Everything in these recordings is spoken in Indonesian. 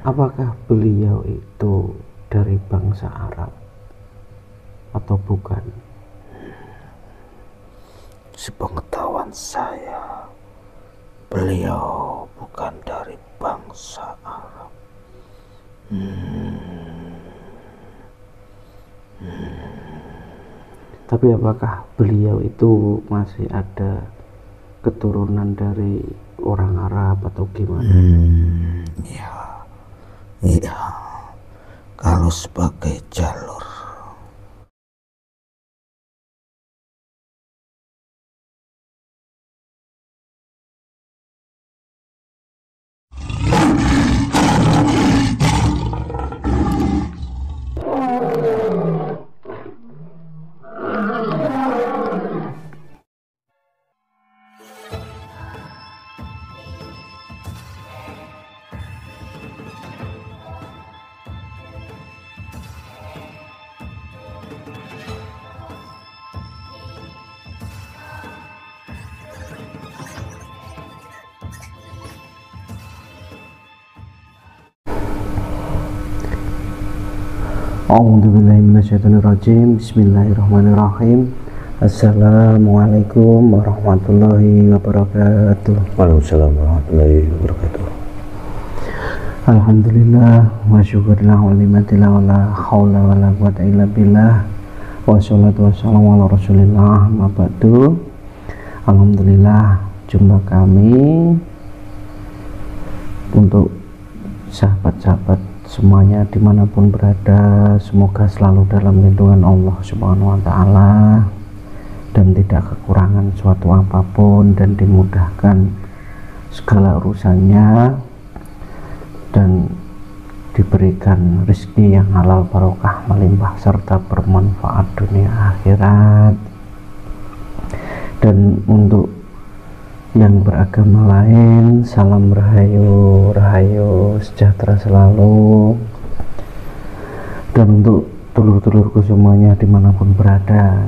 Apakah beliau itu dari bangsa Arab atau bukan? Sepengetahuan saya, beliau bukan dari bangsa Arab. Tapi apakah beliau itu masih ada keturunan dari orang Arab atau gimana? Iya, kalau sebagai jalur A'udzubillahiminasyaitonirrajim. Bismillahirrahmanirrahim. Assalamualaikum warahmatullahi wabarakatuh. Waalaikumsalam warahmatullahi wabarakatuh. Alhamdulillah wa syukurillah wa limatillah wa la hawla wa la quwata illa billah wa salatu wassalamu ala rasulillah ma ba'du. Alhamdulillah, jumpa kami untuk sahabat-sahabat semuanya dimanapun berada, semoga selalu dalam lindungan Allah Subhanahu wa ta'ala dan tidak kekurangan suatu apapun dan dimudahkan segala urusannya dan diberikan rezeki yang halal barokah melimpah serta bermanfaat dunia akhirat. Dan untuk yang beragama lain, salam rahayu, rahayu sejahtera selalu. Dan untuk dulur-dulurku semuanya dimanapun berada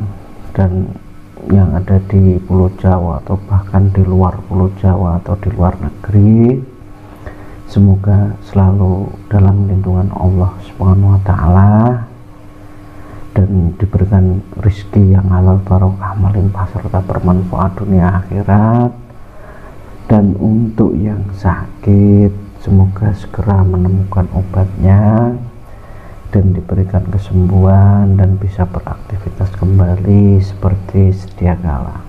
dan yang ada di Pulau Jawa atau bahkan di luar Pulau Jawa atau di luar negeri, semoga selalu dalam lindungan Allah Subhanahu wa ta'ala dan diberikan rezeki yang halal barokah melimpah serta bermanfaat dunia akhirat. Dan untuk yang sakit, semoga segera menemukan obatnya dan diberikan kesembuhan dan bisa beraktivitas kembali seperti sedia kala.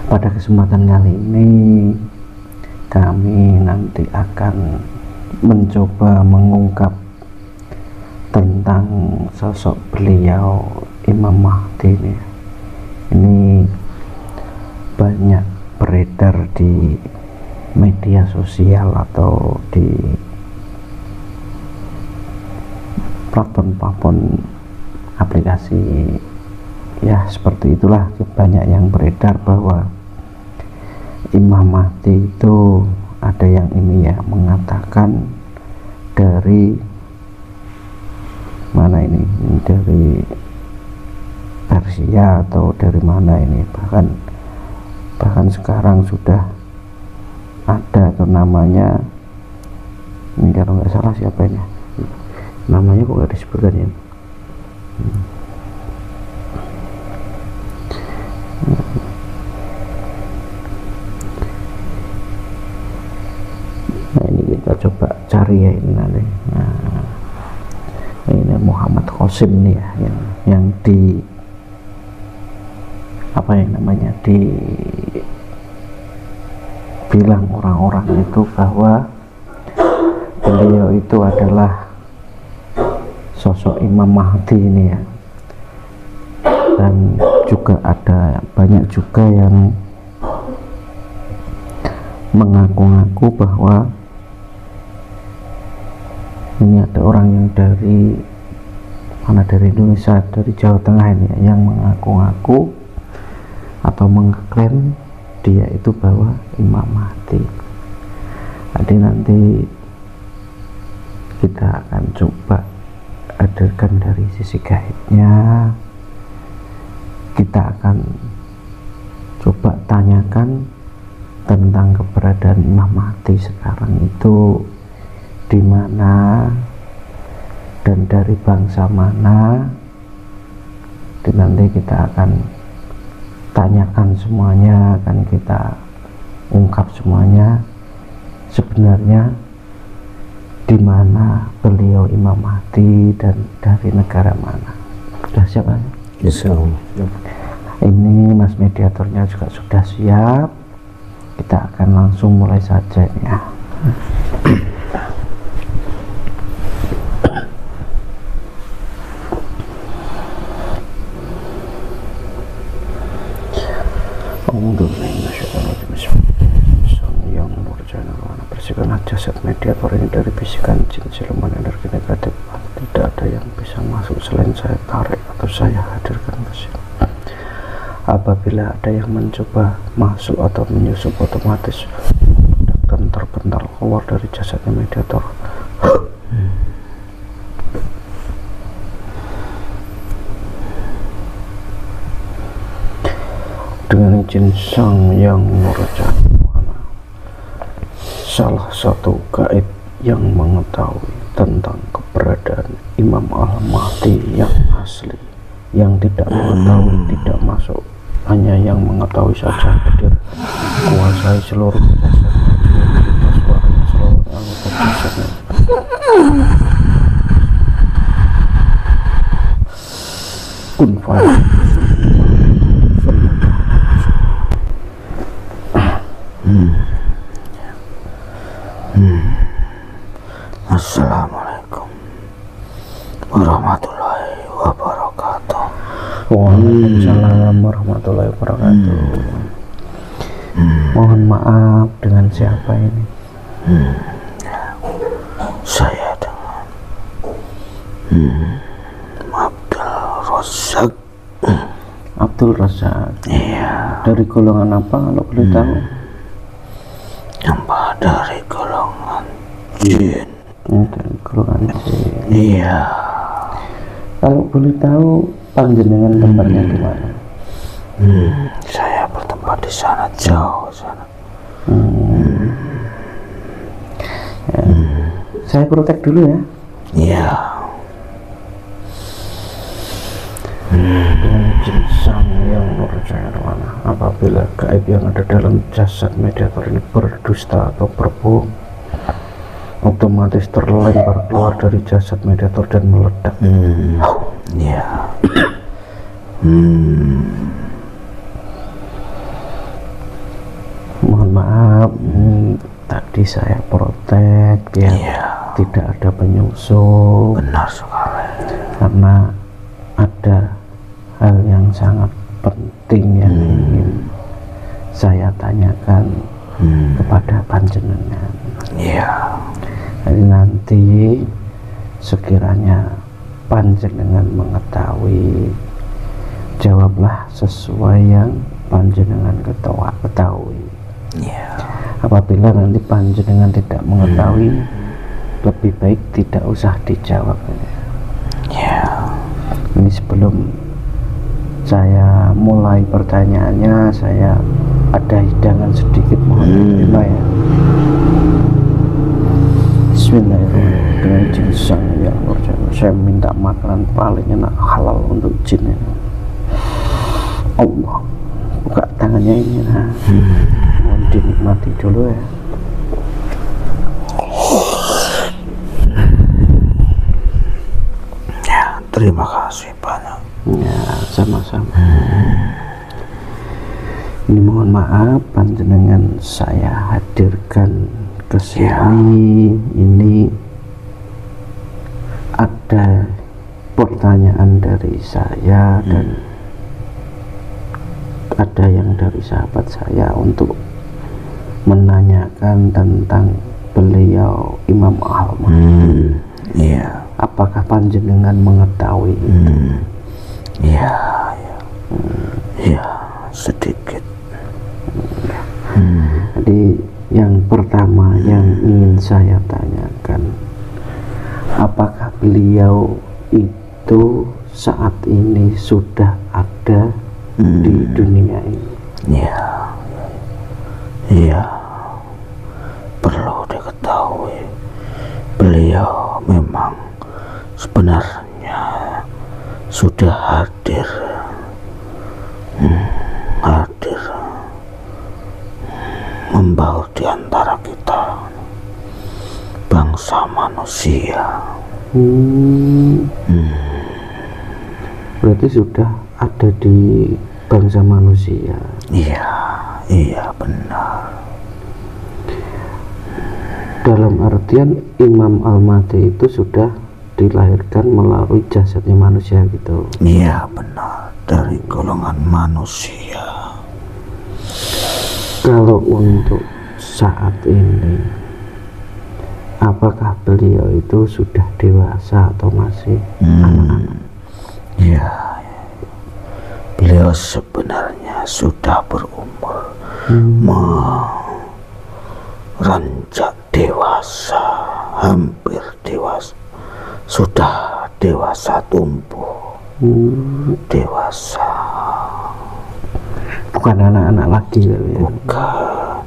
Pada kesempatan kali ini kami nanti akan mencoba mengungkap tentang sosok beliau Imam Mahdi ini. Ini banyak beredar di media sosial atau di platform aplikasi, ya seperti itulah, banyak yang beredar bahwa Imam Mahdi itu ada yang ini ya mengatakan dari mana ini dari Persia atau dari mana ini, bahkan sekarang sudah ada tuh namanya, ini kalau nggak salah siapa ini namanya kok nggak disebutkan ya. Nah ini kita coba cari ya ini nanti. Nah ini Muhammad Qasim nih ya, yang di apa yang namanya dibilang orang-orang itu bahwa beliau itu adalah sosok Imam Mahdi ini ya. Dan juga ada banyak juga yang mengaku-ngaku bahwa ini ada orang yang dari mana, dari Indonesia, dari Jawa Tengah ini ya, yang mengaku-ngaku atau mengklaim dia itu bahwa Imam Mahdi. Jadi nanti kita akan coba hadirkan dari sisi gaibnya, kita akan coba tanyakan tentang keberadaan Imam Mahdi sekarang itu di mana dan dari bangsa mana. Dan nanti kita akan tanyakan semuanya, akan kita ungkap semuanya sebenarnya di mana beliau Imam Mahdi dan dari negara mana. Sudah siap kan? Insya Allah. Ini Mas mediatornya juga sudah siap. Kita akan langsung mulai saja ya. Bersihkanlah jasad mediator ini dari bisikan jin, siluman, energi negatif. Tidak ada yang bisa masuk selain saya tarik atau saya hadirkan ke sini. Apabila ada yang mencoba masuk atau menyusup, otomatis dan terbental keluar dari jasadnya mediator. Dengan izin Sang Yang Nurjana, salah satu gaib yang mengetahui tentang keberadaan Imam Al-Mahdi yang asli, yang tidak mengetahui tidak masuk, hanya yang mengetahui saja hadir, kuasai seluruh jasadnya, suaranya seluruh anggota jasadnya. Kun faya. Assalamualaikum warahmatullahi wabarakatuh. Waalaikumsalam warahmatullahi wabarakatuh. Mohon maaf, dengan siapa ini? Saya dengan Abdul Razak. Abdul Razak. Iya. Dari golongan apa kalau boleh tahu? Apa dari golongan jin? Dari golongan jin. Iya. Kalau boleh tahu panjenengan tempatnya di mana? Saya bertempat di sana, jauh sana. Ya. Saya protek dulu ya. Iya. Dengan izin Sang Yang Nurjana, apabila gaib yang ada dalam jasad mediator ini berdusta atau berbohong, otomatis terlempar keluar dari jasad mediator dan meledak. Iya. Mohon maaf, tadi saya protek ya, tidak ada penyusup. Benar sekali. Karena ada hal yang sangat penting yang ingin saya tanyakan kepada panjenengan. Iya. Jadi nanti sekiranya panjenengan mengetahui, jawablah sesuai yang panjenengan ketahui. Iya. Apabila nanti panjenengan tidak mengetahui, lebih baik tidak usah dijawab. Iya. Ini sebelum saya mulai pertanyaannya, saya ada hidangan sedikit, mohon diterima ya. Bismillahirrahmanirrahim. Dengan izin Sang Yang Nurjana, saya minta makanan paling enak halal untuk jin ini. Allah, buka tangannya ini, nah. Mohon dinikmati dulu ya. Ya, terima kasih banyak. Ya, sama-sama. Ini mohon maaf panjenengan saya hadirkan ke sini. Ini ada pertanyaan dari saya dan ada yang dari sahabat saya untuk menanyakan tentang beliau Imam Al-Mahdi. Iya. Apakah panjenengan mengetahui itu? Iya, iya, sedikit. Jadi yang pertama yang ingin saya tanyakan, apakah beliau itu saat ini sudah ada di dunia ini? Iya, Iya, perlu diketahui, beliau memang sebenarnya sudah hadir membaur di antara kita bangsa manusia. Berarti sudah ada di bangsa manusia. Iya benar. Dalam artian Imam Al-Mahdi itu sudah dilahirkan melalui jasadnya manusia gitu. Iya benar, dari golongan manusia. Kalau untuk saat ini, apakah beliau itu sudah dewasa atau masih anak-anak? Ya, beliau sebenarnya sudah berumur meranjak dewasa, hampir dewasa, sudah dewasa tumbuh, dewasa. Bukan anak-anak lagi ya? Bukan.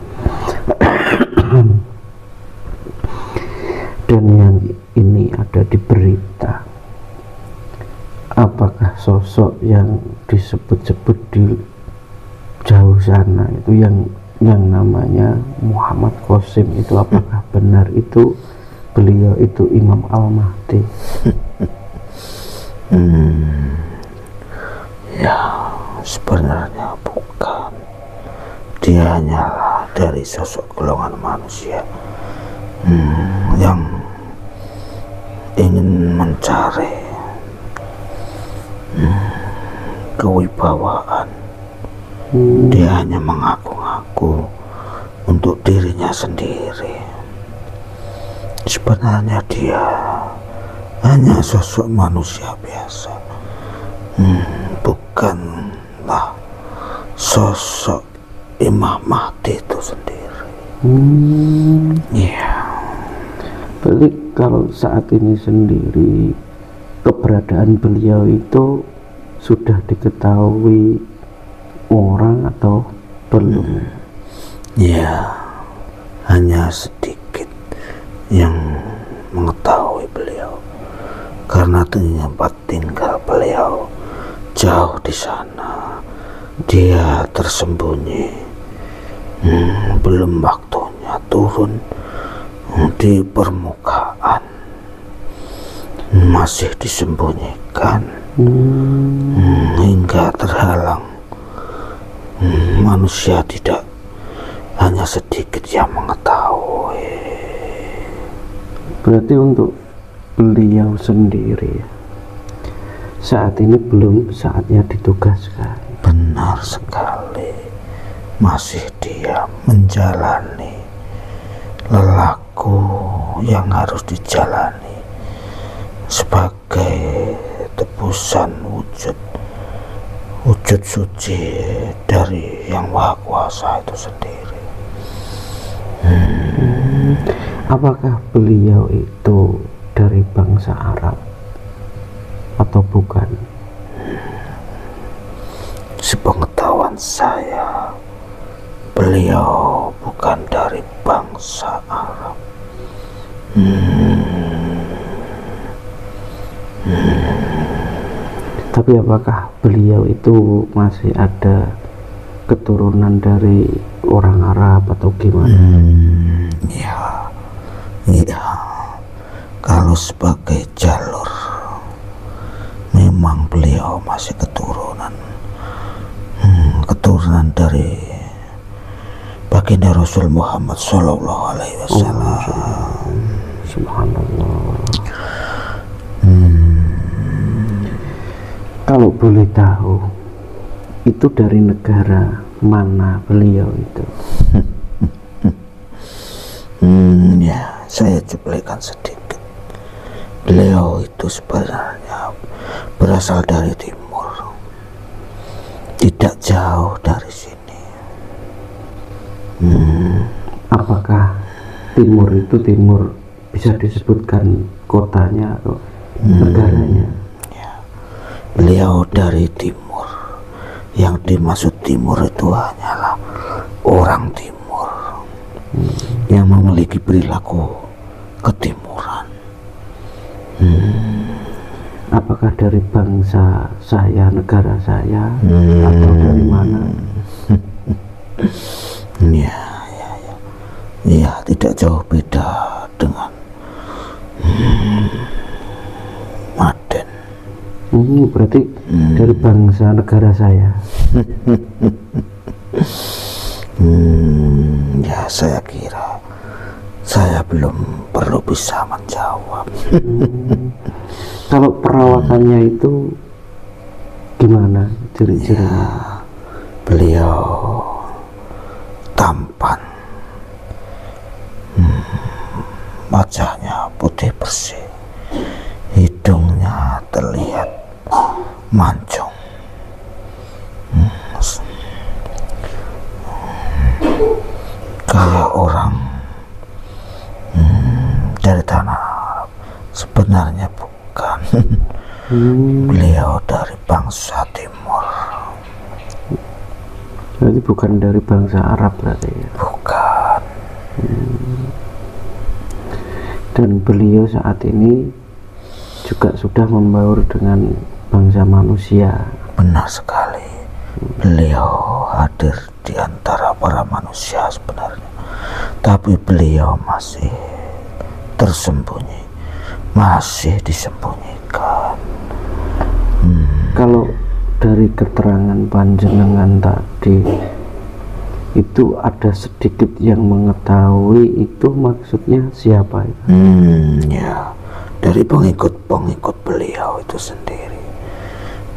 Dan yang ini ada di berita, apakah sosok yang disebut-sebut di jauh sana itu yang namanya Muhammad Qasim itu, apakah benar itu beliau itu Imam Al-Mahdi? Ya, sebenarnya bukan. Dia hanyalah dari sosok golongan manusia yang ingin mencari kewibawaan. Dia hanya mengaku-ngaku untuk dirinya sendiri. Sebenarnya dia hanya sosok manusia biasa, bukanlah sosok Imam Mahdi itu sendiri. Iya. Berarti kalau saat ini sendiri keberadaan beliau itu sudah diketahui orang atau belum? Ya, hanya sedikit yang mengetahui beliau, karena tempat tinggal beliau jauh di sana. Dia tersembunyi, belum waktunya turun di permukaan, masih disembunyikan hingga terhalang. Manusia tidak hanya sedikit yang mengetahui. Berarti untuk beliau sendiri saat ini belum saatnya ditugaskan. Benar sekali, masih dia menjalani lelaku yang harus dijalani sebagai tebusan wujud suci dari Yang Maha Kuasa itu sendiri. Apakah beliau itu dari bangsa Arab atau bukan? Sepengetahuan saya, beliau bukan dari bangsa Arab. Tapi apakah beliau itu masih ada keturunan dari orang Arab atau gimana? Iya, kalau sebagai jalur memang beliau masih keturunan dari baginda Rasul Muhammad Sallallahu Alaihi Wasallam. Subhanallah. Kalau boleh tahu, itu dari negara mana beliau itu? Ya, saya cuplikan sedikit. Beliau itu sebenarnya berasal dari timur, tidak jauh dari sini. Apakah timur itu timur bisa disebutkan kotanya atau negaranya? Beliau dari timur. Yang dimaksud timur itu hanyalah orang timur. yang memiliki perilaku ketimuran. Apakah dari bangsa saya, negara saya, atau dari mana? Ya, tidak jauh beda dengan Maden. Berarti dari bangsa negara saya. Ya, saya kira saya belum perlu bisa menjawab. Kalau perawakannya itu gimana ciri-cirinya? Beliau tampan, wajahnya putih bersih, hidungnya terlihat mancung, kayak orang dari tanah Arab. Sebenarnya bukan. Beliau dari bangsa timur. Berarti bukan dari bangsa Arab berarti ya? Bukan. Dan beliau saat ini juga sudah membaur dengan bangsa manusia. Benar sekali. Beliau hadir di antara para manusia sebenarnya, tapi beliau masih tersembunyi, masih disembunyikan. Kalau dari keterangan panjenengan tadi itu ada sedikit yang mengetahui itu maksudnya siapa itu? Ya, dari pengikut-pengikut beliau itu sendiri.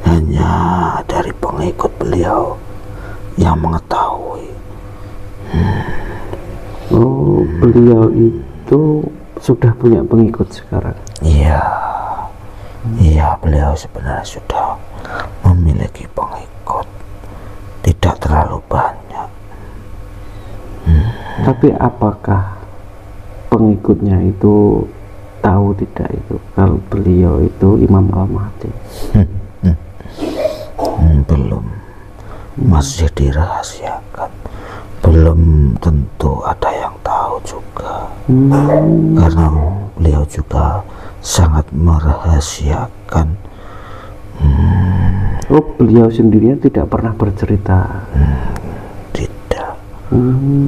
Hanya dari pengikut beliau yang mengetahui. Oh, beliau itu sudah punya pengikut sekarang? Iya, beliau sebenarnya sudah memiliki pengikut, tidak terlalu banyak. Tapi apakah pengikutnya itu tahu tidak itu kalau beliau itu Imam Al-Mahdi? Belum, masih dirahasiakan. Belum tentu ada yang tahu juga, karena beliau juga sangat merahasiakan. Oh, beliau sendirinya tidak pernah bercerita?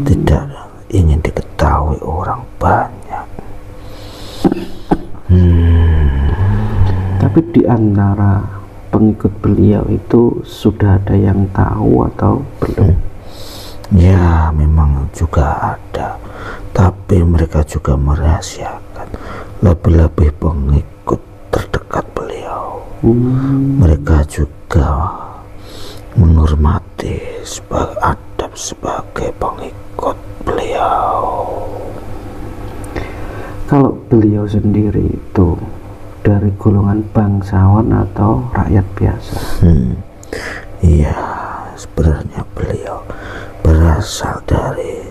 Tidak ingin diketahui orang banyak. Tapi di antara pengikut beliau itu sudah ada yang tahu atau belum? Ya, memang juga ada, tapi mereka juga merahasiakan. Lebih-lebih pengikut terdekat beliau. Mereka juga menghormati sebagai adab sebagai pengikut beliau. Kalau beliau sendiri itu dari golongan bangsawan atau rakyat biasa? Iya, sebenarnya beliau berasal dari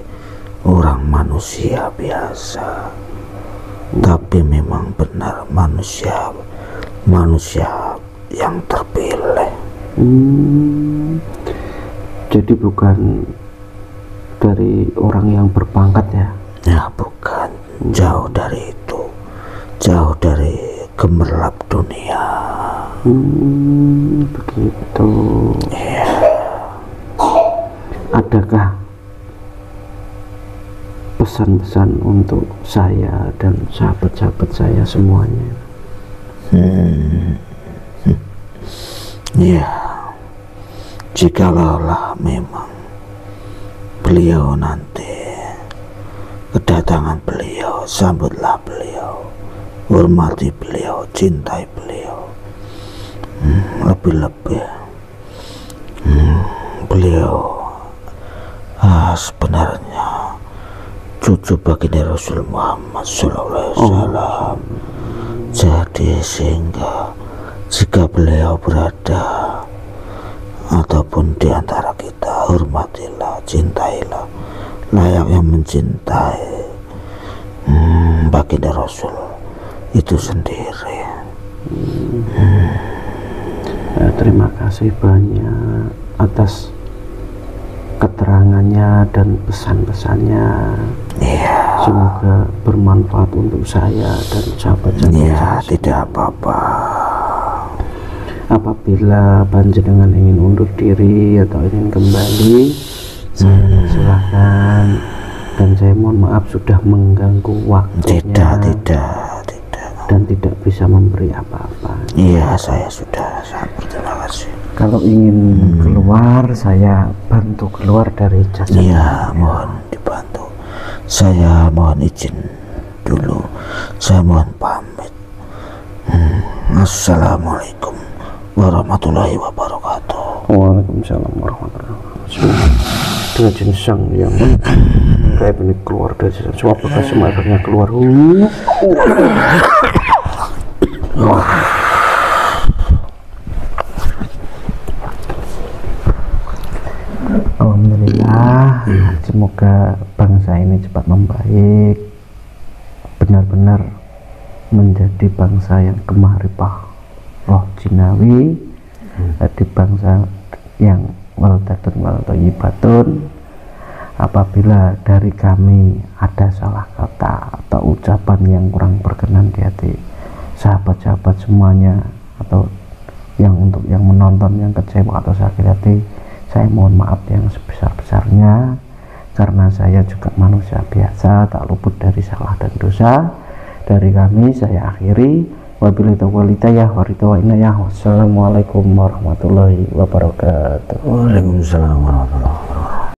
orang manusia biasa, tapi memang benar manusia yang terpilih. Jadi bukan dari orang yang berpangkat ya? Ya, bukan, jauh dari itu, jauh dari gemerlap dunia. Begitu. Ya. Adakah pesan-pesan untuk saya dan sahabat-sahabat saya semuanya? Ya, jikalau memang beliau nanti kedatangan beliau, sambutlah beliau, hormati beliau, cintai beliau. Lebih-lebih beliau sebenarnya cucu baginda Rasul Muhammad SAW. Jadi sehingga jika beliau berada ataupun di antara kita, hormatilah, cintailah, layaknya mencintai baginda Rasul itu sendiri. Terima kasih banyak atas keterangannya dan pesan-pesannya. Iya. Semoga bermanfaat untuk saya dan sahabat-sahabat Iya, saya. tidak apa-apa. Apabila panjenengan ingin undur diri atau ingin kembali, saya silakan. Dan saya mohon maaf sudah mengganggu waktunya. Tidak. Dan tidak bisa memberi apa-apa. Iya, saya sudah sangat berterima kasih. Kalau ingin keluar, saya bantu keluar dari jasa. Iya, mohon dibantu. Saya mohon izin dulu. Saya mohon pamit. Assalamualaikum warahmatullahi wabarakatuh. Waalaikumsalam warahmatullahi wabarakatuh. Dengan jinsang yang kayak ini keluar dari jinsang. Semua bekas semuanya keluar. Alhamdulillah, semoga bangsa ini cepat membaik, benar-benar menjadi bangsa yang gemah ripah roh jinawi, jadi bangsa yang waladatun walatayyibatun. Apabila dari kami ada salah kata atau ucapan yang kurang berkenan di hati sahabat-sahabat semuanya, atau yang untuk yang menonton yang kecewa atau sakit hati, saya mohon maaf yang sebesar-besarnya, karena saya juga manusia biasa, tak luput dari salah dan dosa. Dari kami saya akhiri, wabillahi taufiq wal hidayah. Wassalamualaikum warahmatullahi wabarakatuh. Waalaikumsalam warahmatullahi wabarakatuh.